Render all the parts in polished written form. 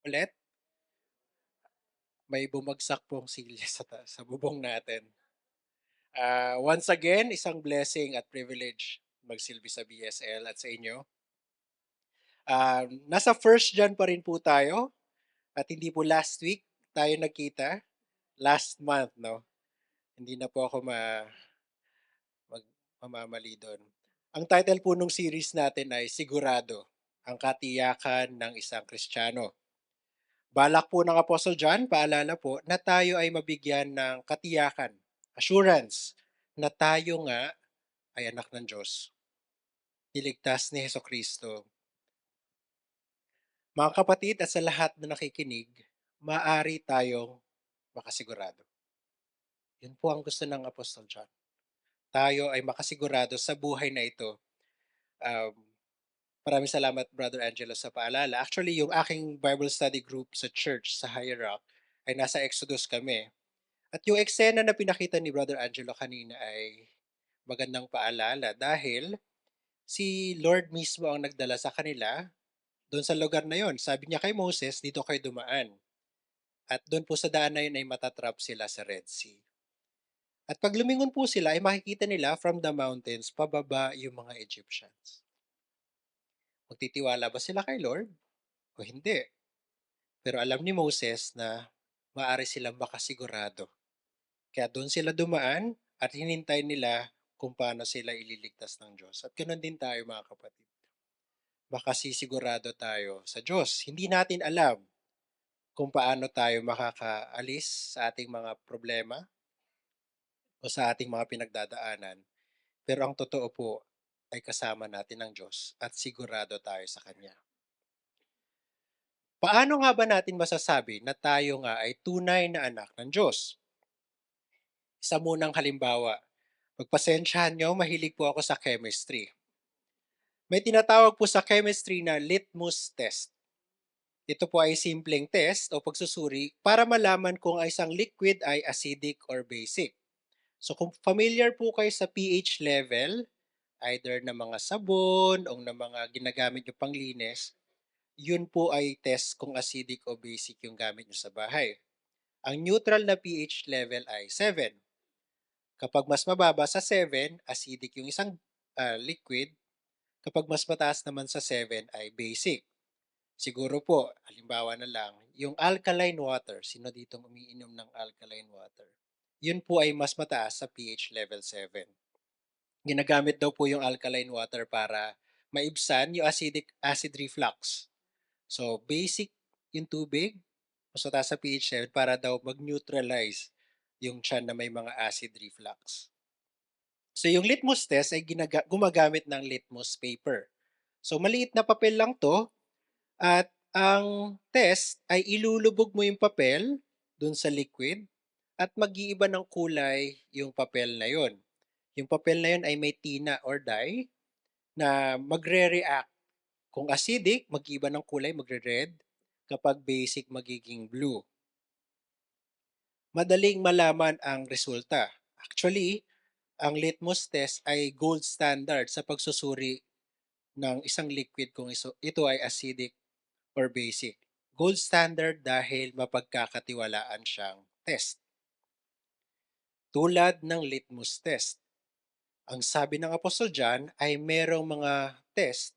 Ulit, may bumagsak pong silya sa bubong natin. Once again, isang blessing at privilege magsilbi sa BSL at sa inyo. Nasa first John pa rin po tayo at hindi po last week tayo nagkita. Last month, no? Hindi na po ako mamamali doon. Ang title po nung series natin ay Sigurado, ang katiyakan ng isang Kristiyano. Balak po ng Apostle John, paalala po, na tayo ay mabigyan ng katiyakan, assurance, na tayo nga ay anak ng Diyos, niligtas ni Heso Kristo. Mga kapatid at sa lahat na nakikinig, maaari tayong makasigurado. Yun po ang gusto ng Apostle John. Tayo ay makasigurado sa buhay na ito. Um, Maraming salamat, Brother Angelo, sa paalala. Actually, yung aking Bible study group sa church, sa Higher Rock, ay nasa Exodus kami. At yung eksena na pinakita ni Brother Angelo kanina ay magandang paalala dahil si Lord mismo ang nagdala sa kanila doon sa lugar na yon. Sabi niya kay Moses, dito kayo dumaan. At doon po sa daan na yun ay matatrap sila sa Red Sea. At pag lumingon po sila ay makikita nila from the mountains pababa yung mga Egyptians. Magtitiwala ba sila kay Lord o hindi? Pero alam ni Moses na maaari silang makasigurado. Kaya doon sila dumaan at hinintay nila kung paano sila ililigtas ng Diyos. At ganoon din tayo mga kapatid. Makasisigurado tayo sa Diyos. Hindi natin alam kung paano tayo makakaalis sa ating mga problema o sa ating mga pinagdadaanan. Pero ang totoo po ay kasama natin ang Diyos at sigurado tayo sa Kanya. Paano nga ba natin masasabi na tayo nga ay tunay na anak ng Diyos? Isa munang halimbawa, pagpasensyahan nyo, mahilig po ako sa chemistry. May tinatawag po sa chemistry na litmus test. Ito po ay simpleng test o pagsusuri para malaman kung isang liquid ay acidic or basic. So kung familiar po kayo sa pH level, either ng mga sabon o ng mga ginagamit nyo panglinis, yun po ay test kung acidic o basic yung gamit nyo sa bahay. Ang neutral na pH level ay 7. Kapag mas mababa sa 7, acidic yung isang liquid. Kapag mas mataas naman sa 7 ay basic. Siguro po, halimbawa na lang, yung alkaline water, sino ditong umiinom ng alkaline water? Yun po ay mas mataas sa pH level 7. Ginagamit daw po yung alkaline water para maibsan yung acid reflux. So, basic yung tubig, mas mataas sa pH level para daw mag-neutralize yung tiyan na may mga acid reflux. So, yung litmus test ay gumagamit ng litmus paper. So, maliit na papel lang to at ang test ay ilulubog mo yung papel dun sa liquid at mag-iiba ng kulay yung papel na yon. Yung papel na yon ay may tina or dye na magre-react. Kung acidic, mag-iiba ng kulay, magre-red. Kapag basic, magiging blue. Madaling malaman ang resulta. Actually, ang litmus test ay gold standard sa pagsusuri ng isang liquid kung ito ay acidic or basic. Gold standard dahil mapagkakatiwalaan siyang test. Tulad ng litmus test. Ang sabi ng Apostol John ay merong mga test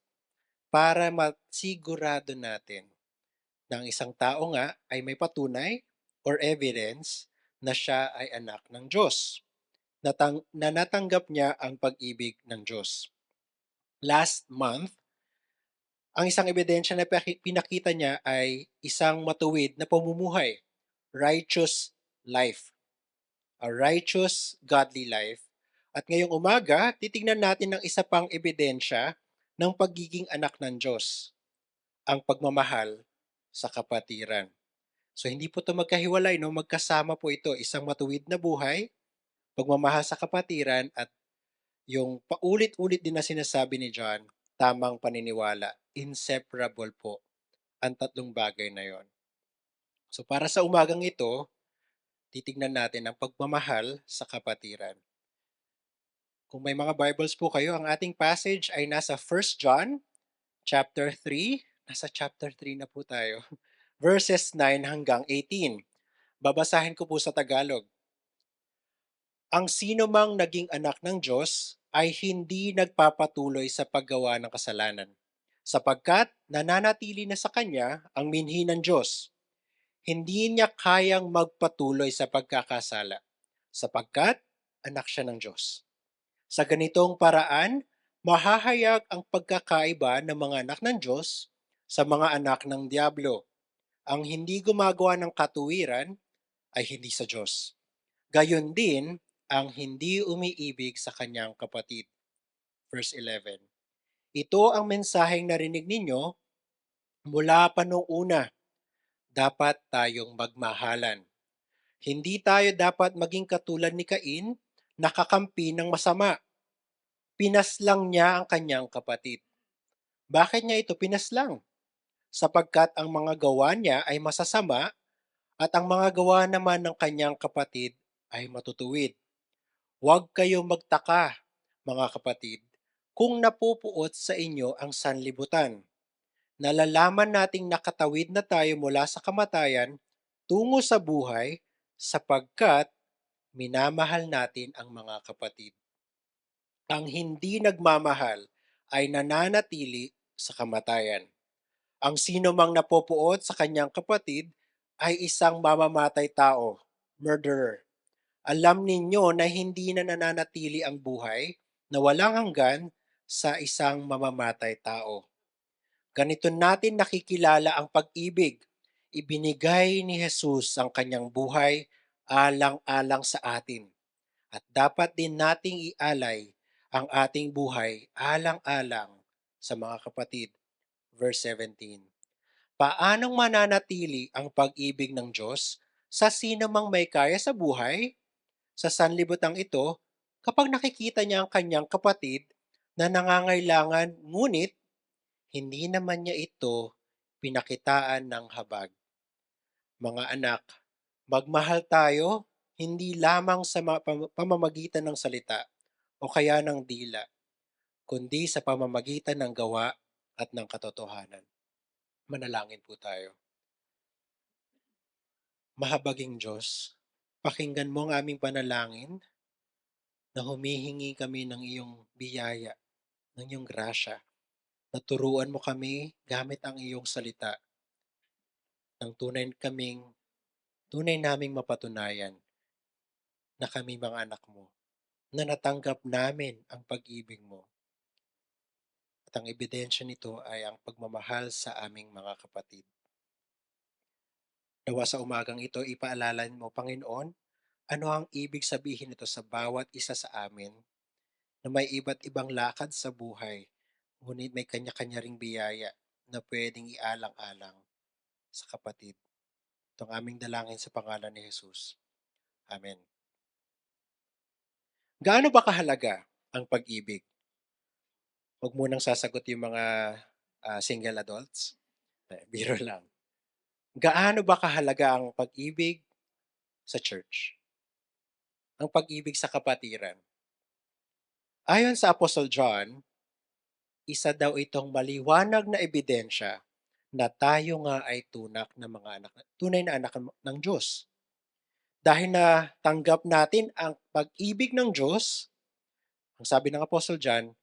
para masigurado natin na ang isang tao nga ay may patunay or evidence na siya ay anak ng Diyos, na natanggap niya ang pag-ibig ng Diyos. Last month, ang isang ebidensya na pinakita niya ay isang matuwid na pamumuhay, righteous life, a righteous, godly life. At ngayong umaga, titingnan natin ng isa pang ebidensya ng pagiging anak ng Diyos, ang pagmamahal sa kapatiran. So hindi po ito magkahiwalay, no? Magkasama po ito, isang matuwid na buhay, pagmamahal sa kapatiran at yung paulit-ulit din na sinasabi ni John, tamang paniniwala, inseparable po ang tatlong bagay na yon. So para sa umagang ito, titignan natin ang pagmamahal sa kapatiran. Kung may mga Bibles po kayo, ang ating passage ay nasa 1 John chapter 3. Nasa chapter 3 na po tayo. verses 9 hanggang 18. Babasahin ko po sa Tagalog. Ang sino mang naging anak ng Diyos ay hindi nagpapatuloy sa paggawa ng kasalanan, sapagkat nananatili na sa kanya ang minhi ng Diyos. Hindi niya kayang magpatuloy sa pagkakasala, sapagkat anak siya ng Diyos. Sa ganitong paraan, mahahayag ang pagkakaiba ng mga anak ng Diyos sa mga anak ng Diablo. Ang hindi gumagawa ng katuwiran ay hindi sa Diyos. Gayon din ang hindi umiibig sa kanyang kapatid. Verse 11. Ito ang mensaheng narinig ninyo mula pa noong una. Dapat tayong magmahalan. Hindi tayo dapat maging katulad ni Cain, nakakampi ng masama. Pinaslang niya ang kanyang kapatid. Bakit niya ito pinaslang? Sapagkat ang mga gawa niya ay masasama at ang mga gawa naman ng kanyang kapatid ay matutuwid. Huwag kayong magtaka, mga kapatid, kung napupuot sa inyo ang sanlibutan. Nalalaman nating nakatawid na tayo mula sa kamatayan tungo sa buhay sapagkat minamahal natin ang mga kapatid. Ang hindi nagmamahal ay nananatili sa kamatayan. Ang sino mang napopuot sa kanyang kapatid ay isang mamamatay tao, murderer. Alam ninyo na hindi na nananatili ang buhay na walang hanggan sa isang mamamatay tao. Ganito natin nakikilala ang pag-ibig. Ibinigay ni Jesus ang kanyang buhay alang-alang sa atin. At dapat din nating ialay ang ating buhay alang-alang sa mga kapatid. Verse 17. Paanong mananatili ang pag-ibig ng Diyos sa sino mang may kaya sa buhay? Sa sanlibutan ito, kapag nakikita niya ang kanyang kapatid na nangangailangan ngunit hindi naman niya ito pinakitaan ng habag. Mga anak, magmahal tayo hindi lamang sa pamamagitan ng salita o kaya ng dila, kundi sa pamamagitan ng gawa at ng katotohanan. Manalangin po tayo. Mahabaging Diyos, pakinggan mo ang aming panalangin na humihingi kami ng iyong biyaya, ng iyong grasya. Naturuan mo kami gamit ang iyong salita ng tunay naming mapatunayan na kami mga anak mo, na natanggap namin ang pag-ibig mo. At ang ebidensya nito ay ang pagmamahal sa aming mga kapatid. Nawa sa umagang ito, ipaalala mo, Panginoon, ano ang ibig sabihin nito sa bawat isa sa amin na may iba't ibang lakad sa buhay, ngunit may kanya-kanya ring biyaya na pwedeng ialang-alang sa kapatid. Itong aming dalangin sa pangalan ni Jesus. Amen. Gaano ba kahalaga ang pag-ibig? Huwag mo nang sasagot yung mga single adults. Biro lang. Gaano ba kahalaga ang pag-ibig sa church? Ang pag-ibig sa kapatiran. Ayon sa Apostle John, isa daw itong maliwanag na ebidensya na tayo nga ay tunay na anak ng Diyos. Dahil na tanggap natin ang pag-ibig ng Diyos, ang sabi ng Apostle John,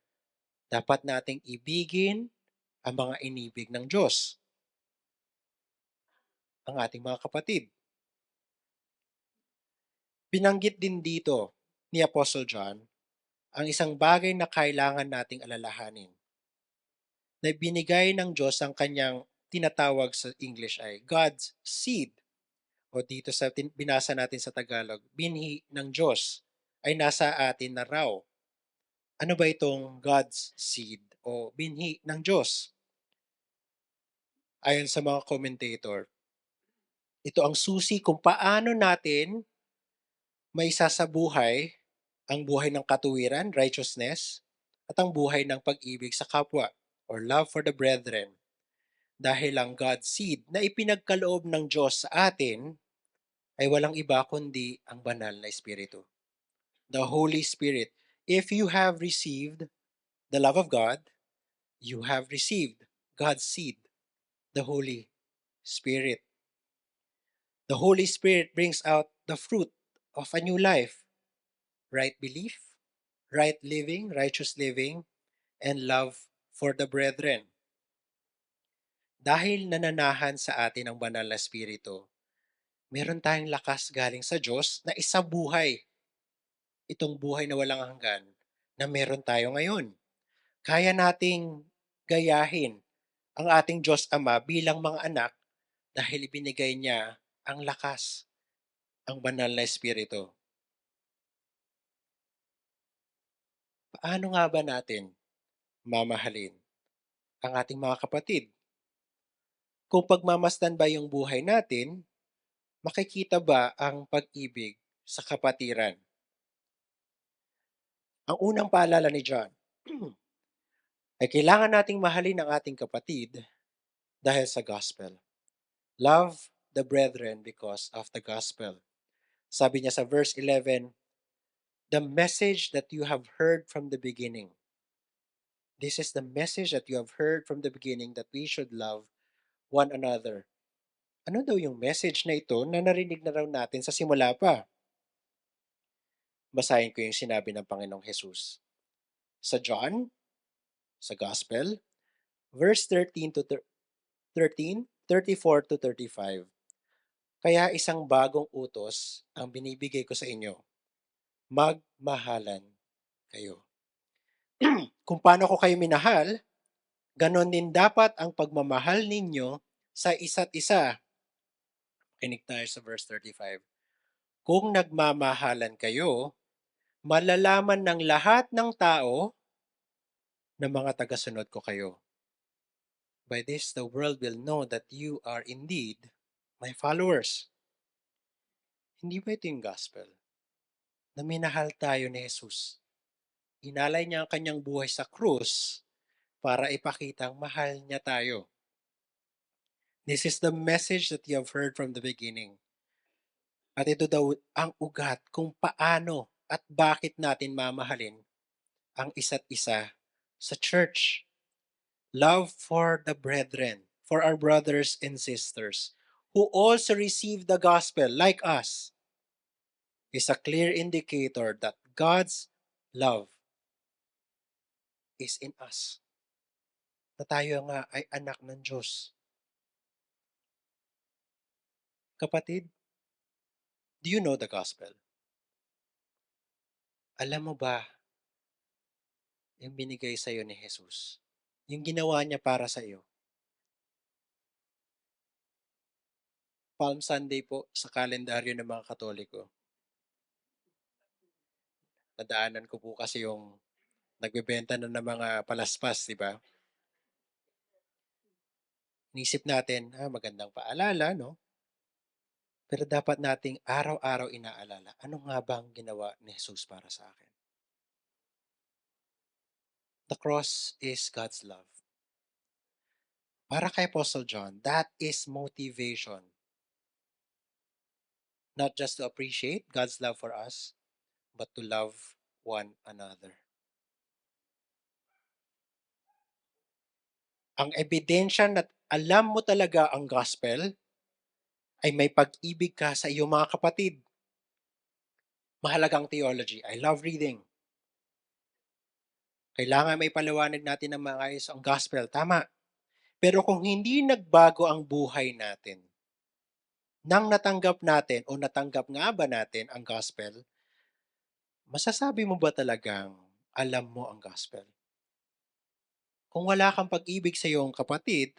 dapat nating ibigin ang mga inibig ng Diyos, ang ating mga kapatid. Binanggit din dito ni Apostle John ang isang bagay na kailangan nating alalahanin, na binigay ng Diyos ang kanyang tinatawag sa English ay God's seed, o dito sa binasa natin sa Tagalog, binhi ng Diyos ay nasa atin na raw. Ano ba itong God's seed o binhi ng Diyos? Ayon sa mga commentator, ito ang susi kung paano natin maisasabuhay ang buhay ng katuwiran, righteousness, at ang buhay ng pag-ibig sa kapwa or love for the brethren. Dahil ang God's seed na ipinagkaloob ng Diyos sa atin ay walang iba kundi ang banal na Espiritu. The Holy Spirit. If you have received the love of God, you have received God's seed, the Holy Spirit. The Holy Spirit brings out the fruit of a new life, right belief, right living, righteous living, and love for the brethren. Dahil nananahan sa atin ang banal na Espiritu, meron tayong lakas galing sa Diyos na isabuhay itong buhay na walang hanggan na meron tayo ngayon. Kaya nating gayahin ang ating Diyos Ama bilang mga anak dahil ibinigay niya ang lakas, ang banal na Espiritu. Paano nga ba natin mamahalin ang ating mga kapatid? Kung pagmamasdan ba yung buhay natin, makikita ba ang pag-ibig sa kapatiran? Ang unang paalala ni John ay kailangan nating mahalin ang ating kapatid dahil sa gospel. Love the brethren because of the gospel. Sabi niya sa verse 11, the message that you have heard from the beginning. This is the message that you have heard from the beginning that we should love one another. Ano daw yung message na ito na narinig na raw natin sa simula pa? Basahin ko yung sinabi ng Panginoong Jesus. Sa John, sa Gospel, verse 13 to 34 to 35. Kaya isang bagong utos ang binibigay ko sa inyo. Magmahalan kayo. Kung paano ko kayo minahal, ganon din dapat ang pagmamahal ninyo sa isa't isa. Kinig tayo sa verse 35. Kung nagmamahalan kayo, malalaman ng lahat ng tao na mga tagasunod ko kayo. By this, the world will know that you are indeed my followers. Hindi ba ito yung gospel? Na minahal tayo ni Jesus. Inalay niya ang kanyang buhay sa krus para ipakitang mahal niya tayo. This is the message that you have heard from the beginning. At ito daw ang ugat kung paano at bakit natin mamahalin ang isa't isa sa church. Love for the brethren, for our brothers and sisters who also receive the gospel like us, is a clear indicator that God's love is in us. Na tayo nga ay anak ng Diyos. Kapatid, do you know the gospel? Alam mo ba yung binigay sa iyo ni Jesus? Yung ginawa niya para sa iyo? Palm Sunday po sa kalendaryo ng mga Katoliko. Nadaanan ko po kasi yung nagbebenta na ng mga palaspas, di ba? Inisip natin, magandang paalala, no? Pero dapat nating araw-araw inaalala, ano nga ba ang ginawa ni Jesus para sa akin? The cross is God's love. Para kay Apostle John, that is motivation. Not just to appreciate God's love for us, but to love one another. Ang ebidensya na alam mo talaga ang gospel ay may pag-ibig ka sa iyong mga kapatid. Mahalagang theology. I love reading. Kailangan may paliwanag natin ng maayos ang gospel. Tama. Pero kung hindi nagbago ang buhay natin, nang natanggap natin o natanggap nga ba natin ang gospel, masasabi mo ba talagang alam mo ang gospel? Kung wala kang pag-ibig sa iyong kapatid,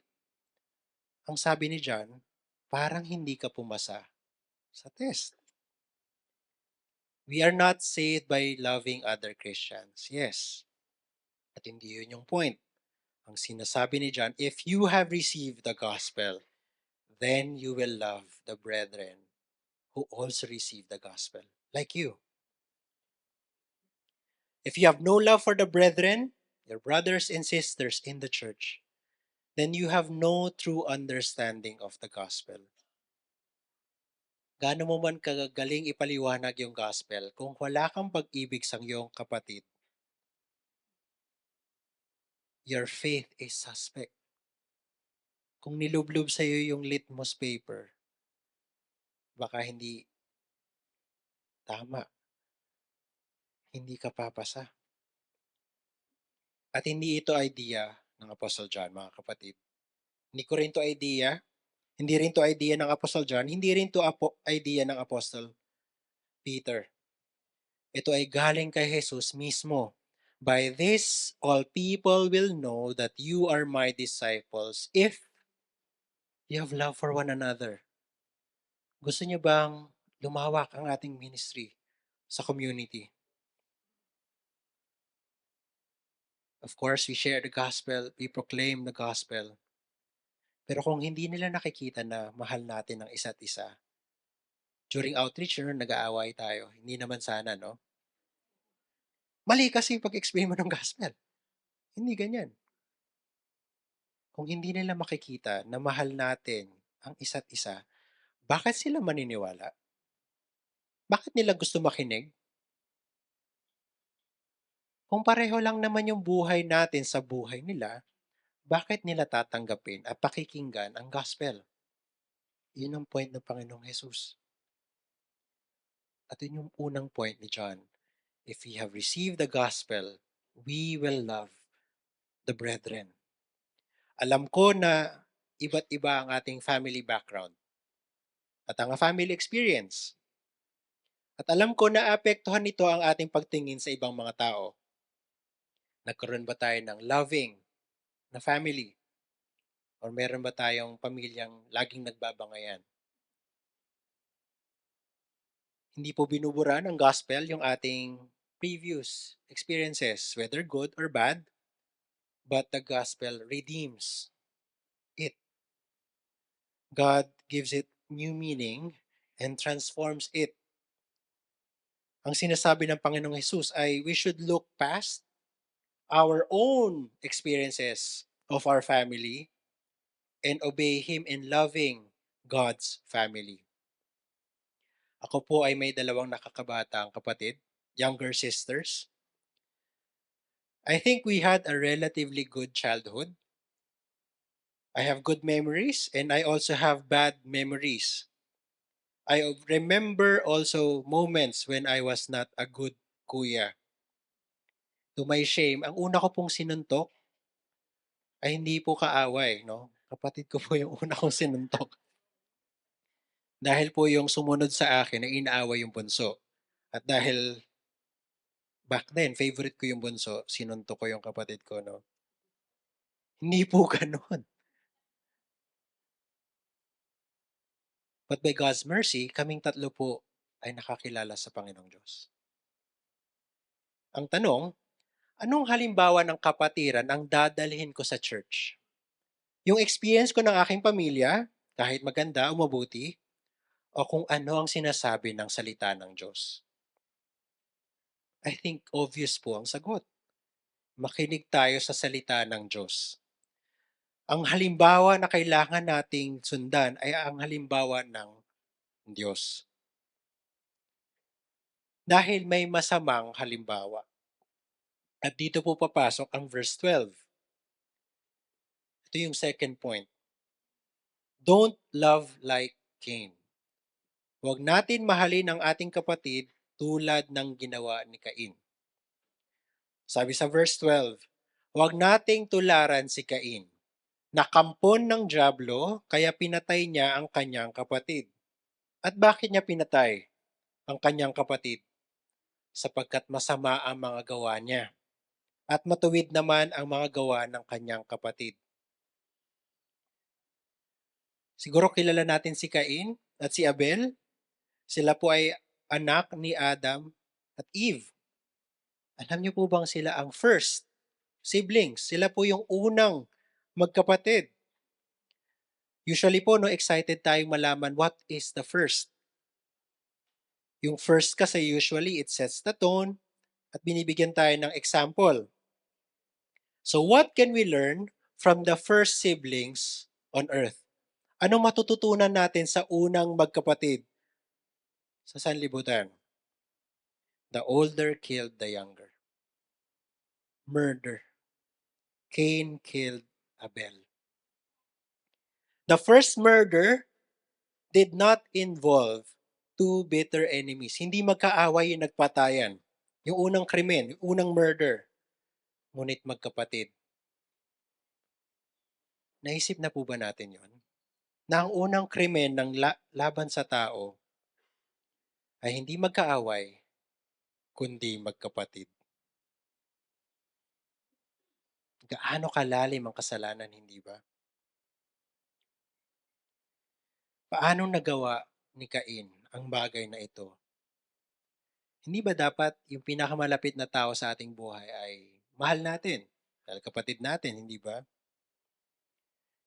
ang sabi ni John, parang hindi ka pumasa sa test. We are not saved by loving other Christians. Yes. At hindi yun yung point. Ang sinasabi ni John, if you have received the gospel, then you will love the brethren who also receive the gospel, like you. If you have no love for the brethren, your brothers and sisters in the church, then you have no true understanding of the gospel. Gaano mo man kagaling ipaliwanag yung gospel kung wala kang pag-ibig sa iyong kapatid, your faith is suspect. Kung nilublob sa'yo yung litmus paper, baka hindi tama, hindi ka papasa. At hindi ito idea ng Apostle John, mga kapatid. Hindi ko rin to idea, hindi rin to idea ng Apostle John, hindi rin to idea ng Apostle Peter. Ito ay galing kay Jesus mismo. By this, all people will know that you are my disciples if you have love for one another. Gusto niyo bang lumawak ang ating ministry sa community? Of course, we share the gospel, we proclaim the gospel. Pero kung hindi nila nakikita na mahal natin ang isa't isa, during outreach, nag-aaway tayo. Hindi naman sana, no? Mali kasi yung pag-explain mo ng gospel. Hindi ganyan. Kung hindi nila makikita na mahal natin ang isa't isa, bakit sila maniniwala? Bakit nila gusto makinig? Kung pareho lang naman yung buhay natin sa buhay nila, bakit nila tatanggapin at pakikinggan ang gospel? Yun ang point ng Panginoong Jesus. At yun yung unang point ni John. If we have received the gospel, we will love the brethren. Alam ko na iba't iba ang ating family background at ang family experience. At alam ko na apektuhan nito ang ating pagtingin sa ibang mga tao. Nagkaroon ba tayo ng loving na family? Or meron ba tayong pamilyang laging nagbabangayan? Hindi po binubura ng gospel yung ating previous experiences, whether good or bad, but the gospel redeems it. God gives it new meaning and transforms it. Ang sinasabi ng Panginoong Jesus ay we should look past our own experiences of our family and obey Him in loving God's family. Ako po ay may dalawang nakakabatang kapatid, younger sisters. I think we had a relatively good childhood. I have good memories and I also have bad memories. I remember also moments when I was not a good kuya. To my shame, ang una ko pong sinuntok ay hindi po kaaway, no? Kapatid ko po yung una kong sinuntok. Dahil po yung sumunod sa akin ay inaaway yung bunso. At dahil back then, favorite ko yung bunso, sinuntok ko yung kapatid ko, no? Hindi po ganun. But by God's mercy, kaming tatlo po ay nakakilala sa Panginoong Diyos. Ang tanong, anong halimbawa ng kapatiran ang dadalhin ko sa church? Yung experience ko ng aking pamilya, kahit maganda o mabuti, o kung ano ang sinasabi ng salita ng Diyos? I think obvious po ang sagot. Makinig tayo sa salita ng Diyos. Ang halimbawa na kailangan nating sundan ay ang halimbawa ng Diyos. Dahil may masamang halimbawa. At dito po papasok ang verse 12. Ito yung second point. Don't love like Cain. Huwag natin mahalin ang ating kapatid tulad ng ginawa ni Cain. Sabi sa verse 12, huwag nating tularan si Cain. Nakampon ng dyablo, kaya pinatay niya ang kanyang kapatid. At bakit niya pinatay ang kanyang kapatid? Sapagkat masama ang mga gawa niya. At matuwid naman ang mga gawa ng kanyang kapatid. Siguro kilala natin si Cain at si Abel. Sila po ay anak ni Adam at Eve. Alam niyo po bang sila ang first siblings? Sila po yung unang magkapatid. Usually po, no, excited tayong malaman what is the first. Yung first kasi usually it sets the tone at binibigyan tayo ng example. So what can we learn from the first siblings on earth? Anong matututunan natin sa unang magkapatid sa sanlibutan? The older killed the younger. Murder. Cain killed Abel. The first murder did not involve two bitter enemies. Hindi magkaaway yung nagpatayan. Yung unang krimen, yung unang murder. Ngunit magkapatid. Naisip na po ba natin yon? Na ang unang krimen ng laban sa tao ay hindi magkaaway, kundi magkapatid. Gaano kalalim ang kasalanan, hindi ba? Paano nagawa ni Cain ang bagay na ito? Hindi ba dapat yung pinakamalapit na tao sa ating buhay ay mahal natin? Dahil kapatid natin, hindi ba?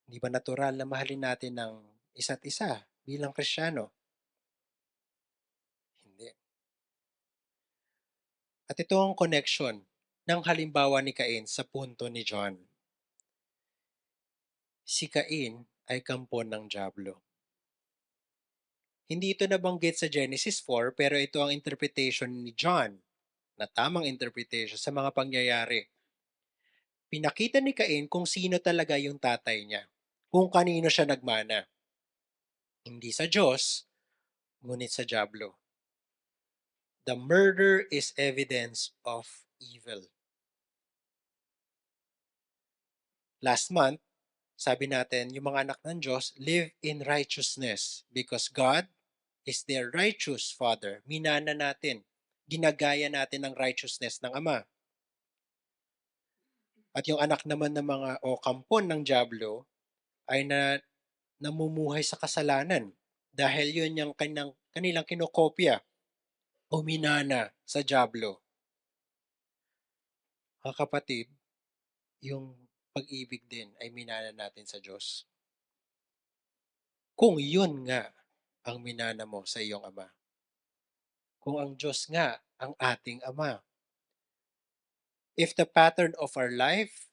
Hindi ba natural na mahalin natin ng isa't isa bilang Kristiyano? Hindi. At ito ang connection ng halimbawa ni Cain sa punto ni John. Si Cain ay kampon ng dyablo. Hindi ito nabanggit sa Genesis 4 pero ito ang interpretation ni John na tamang interpretation sa mga pangyayari. Pinakita ni Cain kung sino talaga yung tatay niya, kung kanino siya nagmana. Hindi sa Diyos, ngunit sa dyablo. The murder is evidence of evil. Last month, sabi natin, yung mga anak ng Diyos live in righteousness because God is their righteous Father. Minana natin, ginagaya natin ang righteousness ng Ama. At yung anak naman ng mga o kampon ng dyablo ay namumuhay sa kasalanan dahil yun yung kanilang kinokopya o minana sa dyablo. Mga kapatid, yung pag-ibig din ay minana natin sa Diyos. Kung yun nga ang minana mo sa iyong Ama. Kung ang Diyos nga ang ating Ama. If the pattern of our life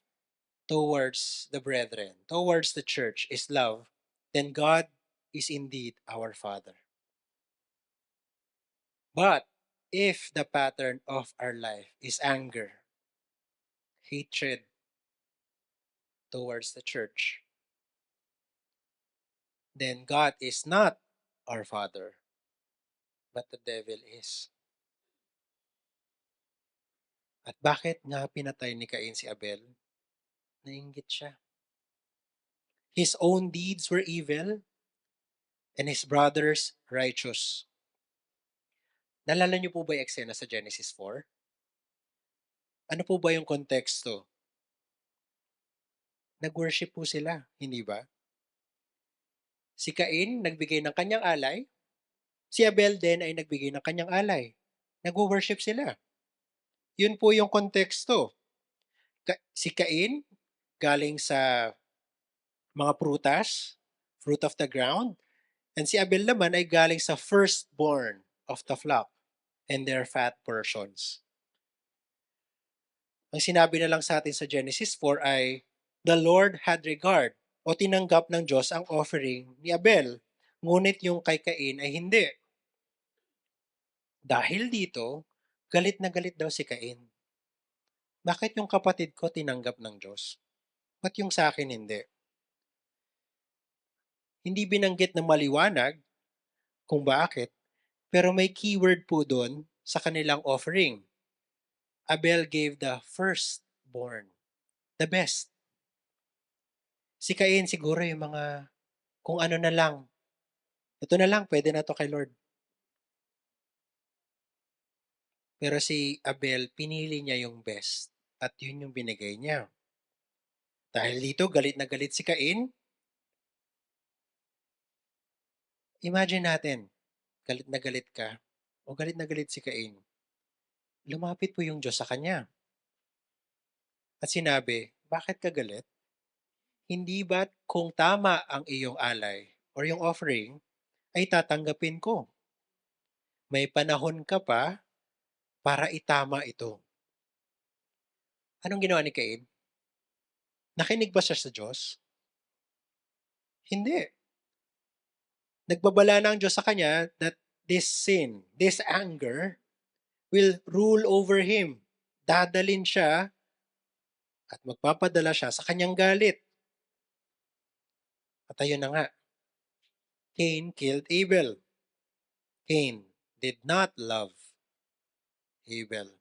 towards the brethren, towards the church is love, then God is indeed our Father. But if the pattern of our life is anger, hatred towards the church, then God is not our Father, but the devil is. At bakit nga pinatay ni Cain si Abel? Nainggit siya. His own deeds were evil and his brothers righteous. Nalala niyo po ba yung eksena sa Genesis 4? Ano po ba yung konteksto? Nag-worship po sila, hindi ba? Si Cain nagbigay ng kanyang alay, si Abel din ay nagbigay ng kanyang alay. Nag-worship sila. Yun po yung konteksto. Si Cain galing sa mga prutas, fruit of the ground, and si Abel naman ay galing sa firstborn of the flock and their fat portions. Ang sinabi na lang sa atin sa Genesis 4 ay, the Lord had regard o tinanggap ng Diyos ang offering ni Abel. Ngunit yung kay Cain ay hindi. Dahil dito, galit na galit daw si Cain. Bakit yung kapatid ko tinanggap ng Diyos? Ba't yung sa akin hindi? Hindi binanggit na maliwanag kung bakit, pero may keyword po doon sa kanilang offering. Abel gave the firstborn, the best. Si Cain siguro yung mga kung ano na lang. Ito na lang, pwede na to kay Lord. Pero si Abel, pinili niya yung best. At yun yung binigay niya. Dahil dito, galit na galit si Cain. Imagine natin, galit na galit ka, o galit na galit si Cain. Lumapit po yung Diyos sa kanya. At sinabi, bakit ka galit? Hindi ba't kung tama ang iyong alay or yung offering, ay tatanggapin ko? May panahon ka pa para itama ito. Anong ginawa ni Cain? Nakinig ba siya sa Diyos? Hindi. Nagbabala na ang Diyos sa kanya that this sin, this anger, will rule over him. Dadalin siya at magpapadala siya sa kanyang galit. At ayun na nga, Cain killed Abel. Cain did not love Abel.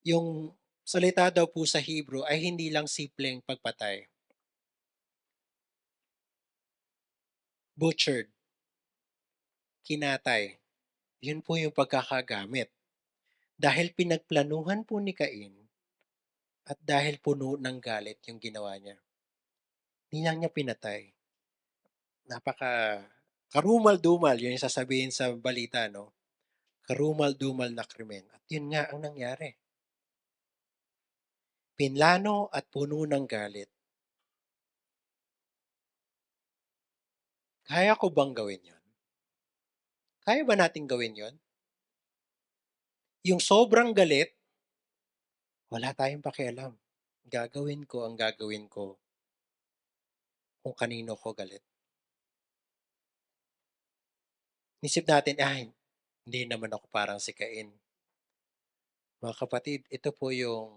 Yung salita daw po sa Hebrew ay hindi lang simpleng pagpatay. Butchered, kinatay. Yun po yung pagkakagamit. Dahil pinagplanuhan po ni Cain at dahil puno ng galit yung ginawa niya. Hindi lang niya pinatay. Napaka karumal-dumal, yun yung sasabihin sa balita, no? Karumal-dumal na krimen. At yun nga ang nangyari. Pinlano at puno ng galit. Kaya ko bang gawin yon? Kaya ba nating gawin yon? Yung sobrang galit, wala tayong pakialam. Gagawin ko ang gagawin ko kung kanino ko galit. Nisip natin, hindi naman ako parang si Cain. Mga kapatid, ito po yung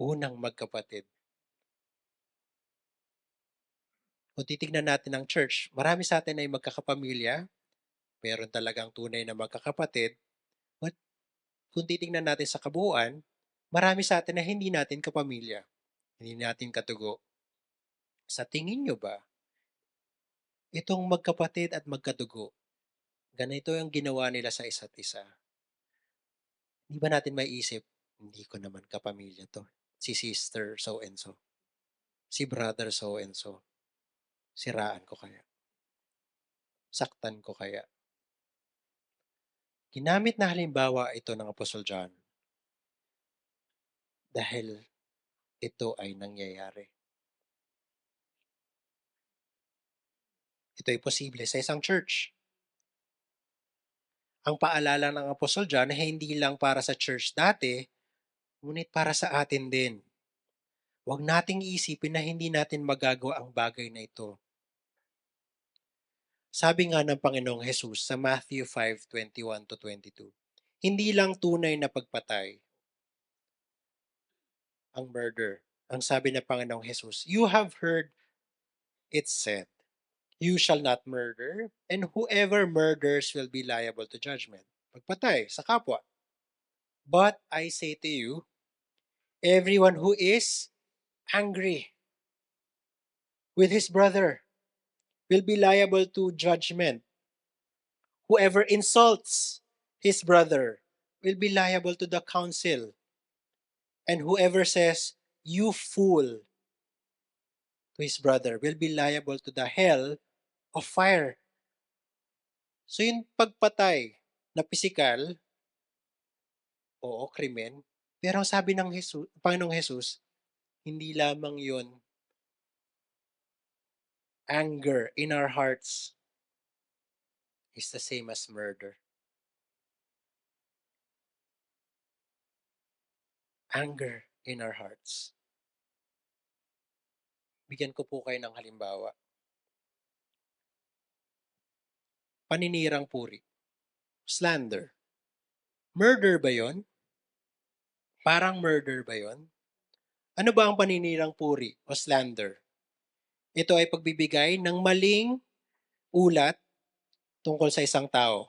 unang magkapatid. Kung titignan natin ang church, marami sa atin ay magkakapamilya, meron talagang tunay na magkakapatid, but kung titignan natin sa kabuuan, marami sa atin na hindi natin kapamilya, hindi natin katugo. Sa tingin nyo ba, itong magkapatid at magkadugo, ganito ang ginawa nila sa isa't isa? Hindi ba natin maiisip, hindi ko naman kapamilya to. Si sister so and so. Si brother so and so. Siraan ko kaya? Saktan ko kaya? Ginamit na halimbawa ito ng Apostle John dahil ito ay nangyayari. Ito ay posible sa isang church. Ang paalala ng Apostle John ay hindi lang para sa church dati, ngunit para sa atin din. Huwag nating iisipin na hindi natin magagawa ang bagay na ito. Sabi nga ng Panginoong Jesus sa Matthew 5:21-22, hindi lang tunay na pagpatay ang murder. Ang sabi ng Panginoong Jesus, you have heard it said, you shall not murder, and whoever murders will be liable to judgment. Pagpatay sa kapwa. But I say to you, everyone who is angry with his brother will be liable to judgment. Whoever insults his brother will be liable to the council. And whoever says, you fool, to his brother will be liable to the hell of fire. So yung pagpatay na pisikal, oo, krimen. Pero ang sabi ng Panginoong Jesus, hindi lamang yon anger in our hearts is the same as murder. Anger in our hearts. Bigyan ko po kayo ng halimbawa. Paninirang puri. Slander. Murder ba yon? Parang murder ba yon? Ano ba ang paninirang puri o slander? Ito ay pagbibigay ng maling ulat tungkol sa isang tao.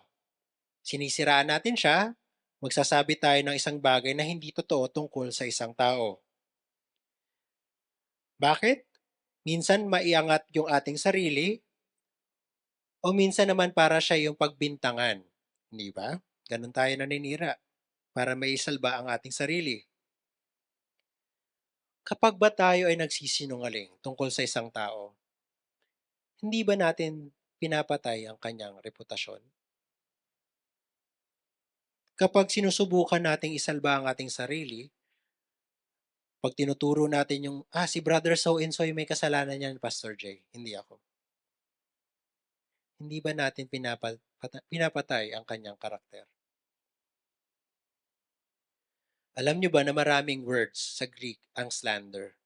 Sinisiraan natin siya, magsasabi tayo ng isang bagay na hindi totoo tungkol sa isang tao. Bakit? Minsan maiangat yung ating sarili o minsan naman para siya yung pagbintangan. Hindi ba? Ganun tayo naninira para maisalba ang ating sarili. Kapag ba tayo ay nagsisinungaling tungkol sa isang tao, hindi ba natin pinapatay ang kanyang reputasyon? Kapag sinusubukan nating isalba ang ating sarili, pag tinuturo natin yung, si brother so and so may kasalanan yan, Pastor Jay, hindi ako. Hindi ba natin pinapatay ang kanyang karakter? Alam nyo ba na maraming words sa Greek ang slander?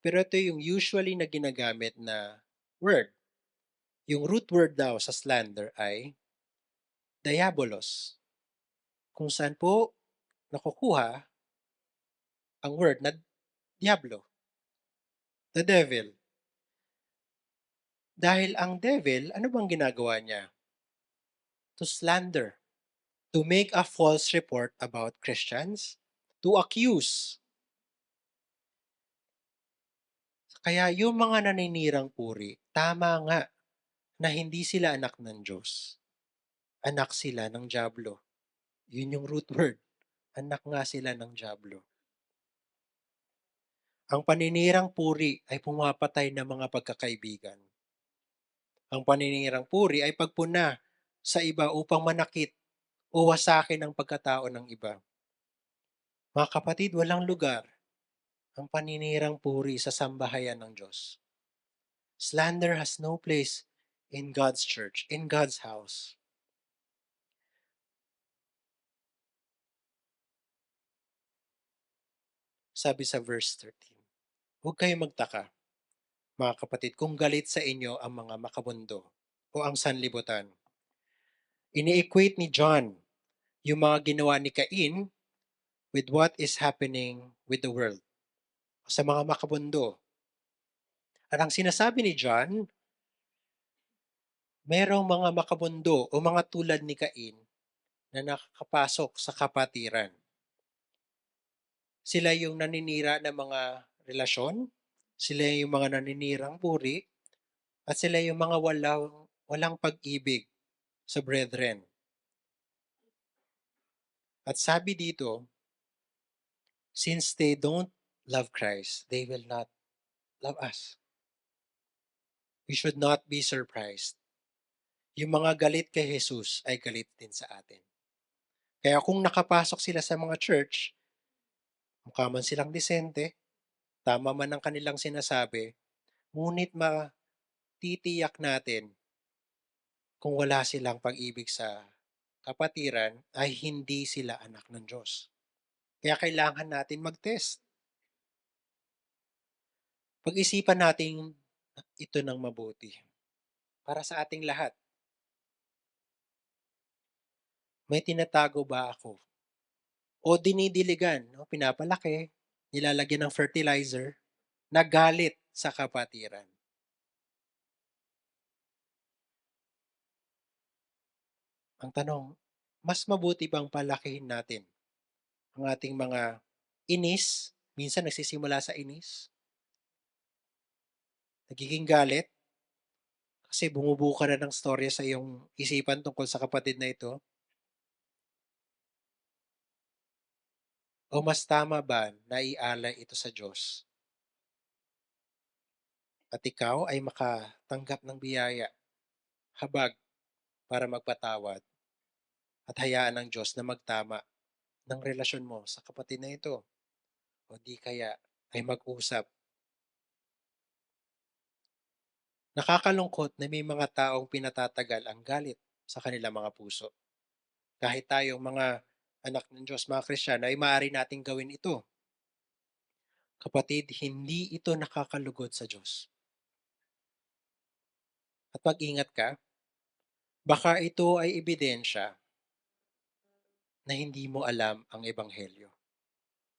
Pero ito yung usually na ginagamit na word. Yung root word daw sa slander ay diabolos. Kung saan po nakukuha ang word na diablo, the devil. Dahil ang devil, ano bang ginagawa niya? To slander, to make a false report about Christians, to accuse. Kaya yung mga naninirang puri, tama nga na hindi sila anak ng Diyos. Anak sila ng Diablo. Yun yung root word. Anak nga sila ng Diablo. Ang paninirang puri ay pumapatay ng mga pagkakaibigan. Ang paninirang puri ay pagpuna sa iba upang manakit o wasakin ang pagkatao ng iba. Mga kapatid, walang lugar ang paninirang puri sa sambahayan ng Diyos. Slander has no place in God's church, in God's house. Sabi sa verse 13, huwag kayong magtaka, mga kapatid, kung galit sa inyo ang mga makamundo o ang sanlibutan. Ini-equate ni John yung mga ginawa ni Cain with what is happening with the world, sa mga makamundo. At ang sinasabi ni John, merong mga makamundo o mga tulad ni Cain na nakakapasok sa kapatiran. Sila yung naninira ng mga relasyon, sila yung mga naninirang puri, at sila yung mga walang pag-ibig sa brethren. At sabi dito, since they don't love Christ, they will not love us. We should not be surprised. Yung mga galit kay Jesus ay galit din sa atin. Kaya kung nakapasok sila sa mga church, mukha man silang disente, tama man ang kanilang sinasabi, ngunit matitiyak natin kung wala silang pag-ibig sa kapatiran ay hindi sila anak ng Diyos. Kaya kailangan natin mag-test. Pag-isipan natin ito ng mabuti para sa ating lahat. May tinatago ba ako? O dinidiligan, no? Pinapalaki, nilalagyan ng fertilizer, nagalit sa kapatiran. Ang tanong, mas mabuti bang palakihin natin ang ating mga inis? Minsan nagsisimula sa inis, nagiging galit, kasi bumubuo ka na ng storya sa iyong isipan tungkol sa kapatid na ito. O mas tama ba na ialay ito sa Diyos? At ikaw ay makatanggap ng biyaya, habag para magpatawad at hayaan ng Diyos na magtama ng relasyon mo sa kapatid na ito. O di kaya ay mag-usap. Nakakalungkot na may mga taong pinatatagal ang galit sa kanilang mga puso. Kahit tayong mga anak ng Diyos, mga Kristiyano, ay maaari nating gawin ito. Kapatid, hindi ito nakakalugod sa Diyos. At mag-ingat ka, baka ito ay ebidensya na hindi mo alam ang Ebanghelyo,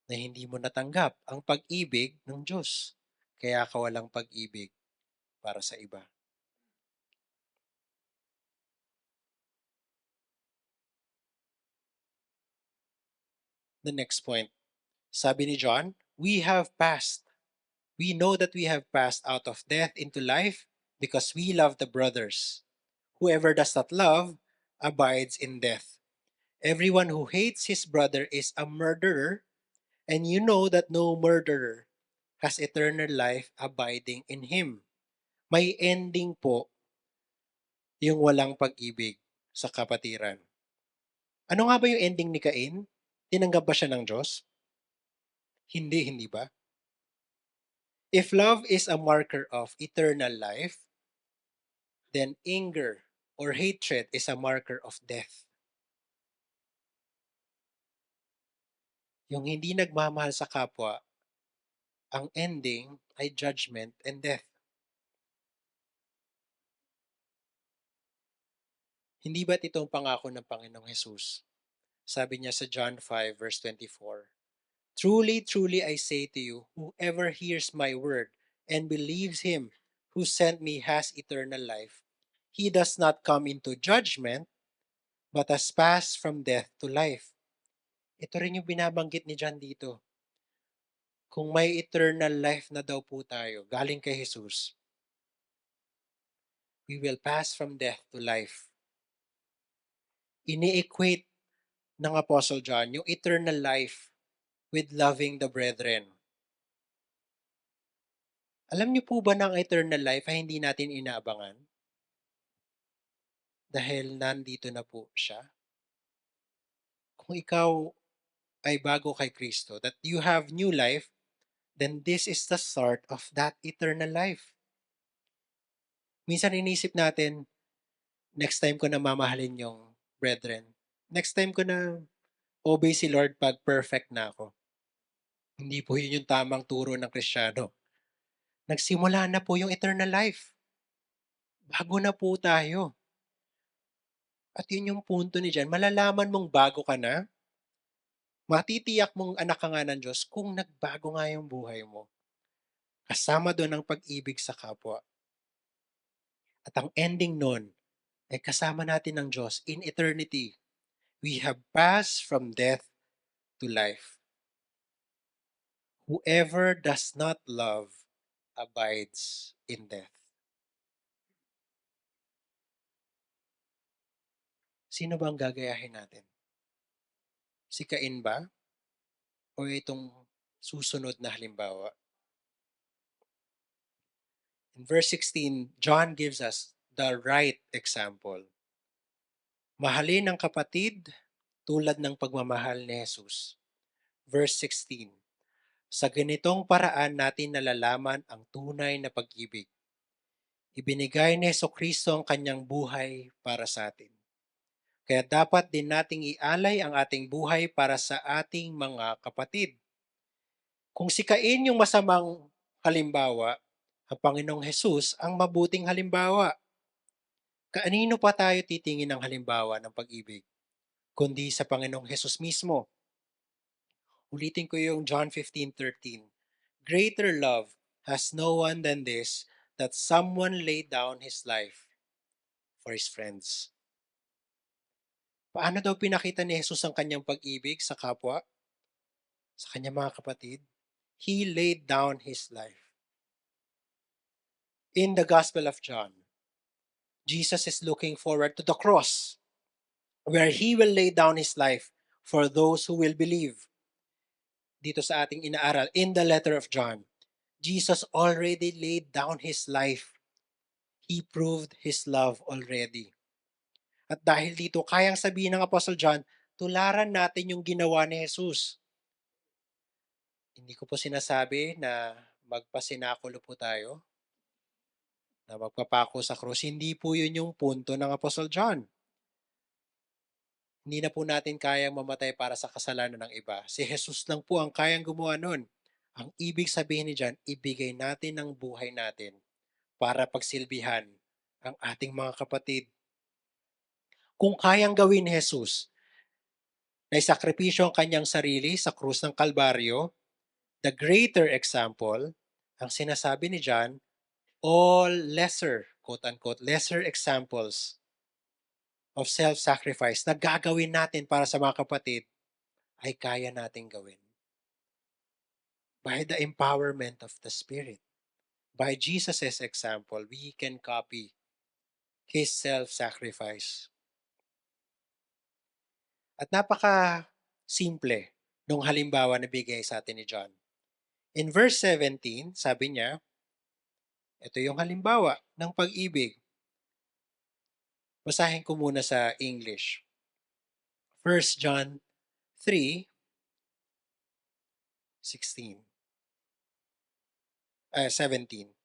na hindi mo natanggap ang pag-ibig ng Diyos. Kaya ka walang pag-ibig para sa iba. The next point, sabi ni John, we know that we have passed out of death into life because we love the brothers. Whoever does not love abides in death. Everyone who hates his brother is a murderer, and you know that no murderer has eternal life abiding in him. May ending po yung walang pag-ibig sa kapatiran. Ano nga ba yung ending ni Cain? Tinanggap ba siya ng Diyos? Hindi, hindi ba? If love is a marker of eternal life, then anger or hatred is a marker of death. Yung hindi nagmamahal sa kapwa, ang ending ay judgment and death. Hindi ba't ito ang pangako ng Panginoong Jesus? Sabi niya sa John 5 verse 24, truly, truly I say to you, whoever hears my word and believes him who sent me has eternal life. He does not come into judgment, but has passed from death to life. Ito rin yung binabanggit ni John dito. Kung may eternal life na daw po tayo, galing kay Jesus, we will pass from death to life. Ini-equate ng Apostle John yung eternal life with loving the brethren. Alam niyo po ba na ang eternal life ay hindi natin inaabangan? Dahil nandito na po siya. Kung ikaw ay bago kay Kristo, that you have new life, then this is the start of that eternal life. Minsan inisip natin, next time ko na mamahalin yung brethren. Next time ko na obey si Lord pag perfect na ako. Hindi po yun yung tamang turo ng Kristiyano. Nagsimula na po yung eternal life. Bago na po tayo. At yun yung punto ni Jan. Malalaman mong bago ka na, matitiyak mong anak ka nga ng Diyos kung nagbago nga yung buhay mo. Kasama doon ang pag-ibig sa kapwa. At ang ending nun, ay kasama natin ng Diyos in eternity. We have passed from death to life. Whoever does not love abides in death. Sino ba ang gagayahin natin? Si Cain ba? O itong susunod na halimbawa? In verse 16, John gives us the right example. Mahalin ang kapatid tulad ng pagmamahal ni Jesus. Verse 16, sa ganitong paraan natin nalalaman ang tunay na pag-ibig. Ibinigay ni Jesucristo ang kanyang buhay para sa atin. Kaya dapat din nating ialay ang ating buhay para sa ating mga kapatid. Kung si Cain yung masamang halimbawa, ang Panginoong Hesus ang mabuting halimbawa. Kanino pa tayo titingin ng halimbawa ng pag-ibig? Kundi sa Panginoong Hesus mismo. Ulitin ko yung John 15:13. Greater love has no one than this, that someone laid down his life for his friends. Paano daw pinakita ni Jesus ang kanyang pag-ibig sa kapwa? Sa kanyang mga kapatid? He laid down his life. In the Gospel of John, Jesus is looking forward to the cross, where He will lay down His life for those who will believe. Dito sa ating inaaral, in the letter of John, Jesus already laid down His life. He proved His love already. At dahil dito, kayang sabihin ng Apostle John, tularan natin yung ginawa ni Jesus. Hindi ko po sinasabi na magpasinakulo po tayo, na magpapako sa krus. Hindi po yun yung punto ng Apostle John. Hindi na po natin kayang mamatay para sa kasalanan ng iba. Si Jesus lang po ang kayang gumawa nun. Ang ibig sabihin ni John, ibigay natin ang buhay natin para pagsilbihan ang ating mga kapatid. Kung kayang gawin ni Jesus na isakripisyo ang kanyang sarili sa krus ng Kalbaryo, the greater example, ang sinasabi ni John, all lesser, quote-unquote, lesser examples of self-sacrifice na gagawin natin para sa mga kapatid ay kaya nating gawin. By the empowerment of the Spirit. By Jesus' example, we can copy His self-sacrifice. At napaka-simple nung halimbawa na bigay sa atin ni John. In verse 17, sabi niya, ito yung halimbawa ng pag-ibig. Basahin ko muna sa English. 1 John 3:16. 17.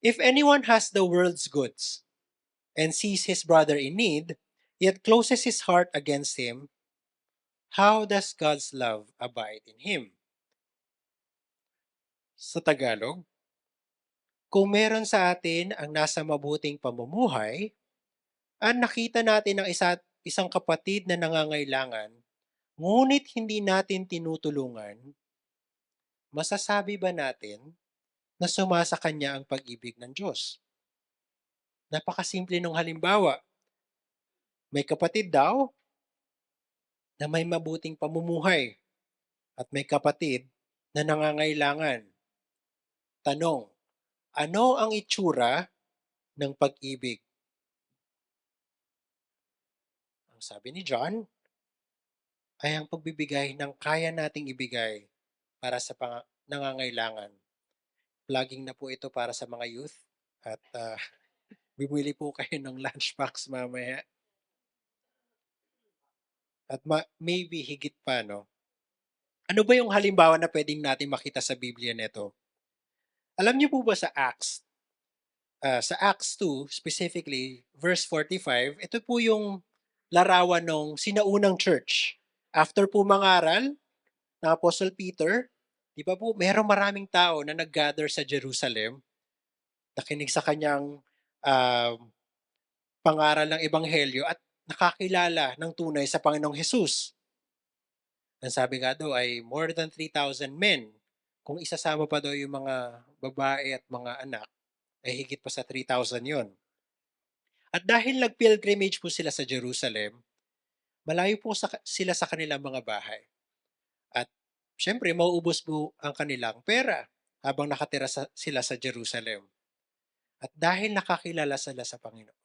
If anyone has the world's goods and sees his brother in need, yet closes his heart against him, how does God's love abide in him? Sa Tagalog, kung meron sa atin ang nasa mabuting pamumuhay, at nakita natin ang isang kapatid na nangangailangan, ngunit hindi natin tinutulungan, masasabi ba natin na sumasa kanya ang pag-ibig ng Diyos. Napakasimple ng halimbawa. May kapatid daw na may mabuting pamumuhay at may kapatid na nangangailangan. Tanong, ano ang itsura ng pag-ibig? Ang sabi ni John ay ang pagbibigay ng kaya nating ibigay para sa nangangailangan. Plugging na po ito para sa mga youth at bumili po kayo ng lunchbox mamaya. At maybe higit pa, no? Ano ba yung halimbawa na pwedeng natin makita sa Biblia nito? Alam niyo po ba sa Acts 2, specifically, verse 45, ito po yung larawan ng sinaunang church. After po mangaral ng Apostle Peter, di ba po, merong maraming tao na nag-gather sa Jerusalem, nakinig sa kanyang um, pangaral ng Ebanghelyo at nakakilala ng tunay sa Panginoong Hesus. Ang sabi nga daw ay more than 3,000 men. Kung isasama pa daw yung mga babae at mga anak, ay higit pa sa 3,000 yon. At dahil nag-pilgrimage po sila sa Jerusalem, malayo po sila sa kanilang mga bahay. At syempre, mauubos po ang kanilang pera habang nakatira sila sa Jerusalem. At dahil nakakilala sila sa Panginoon,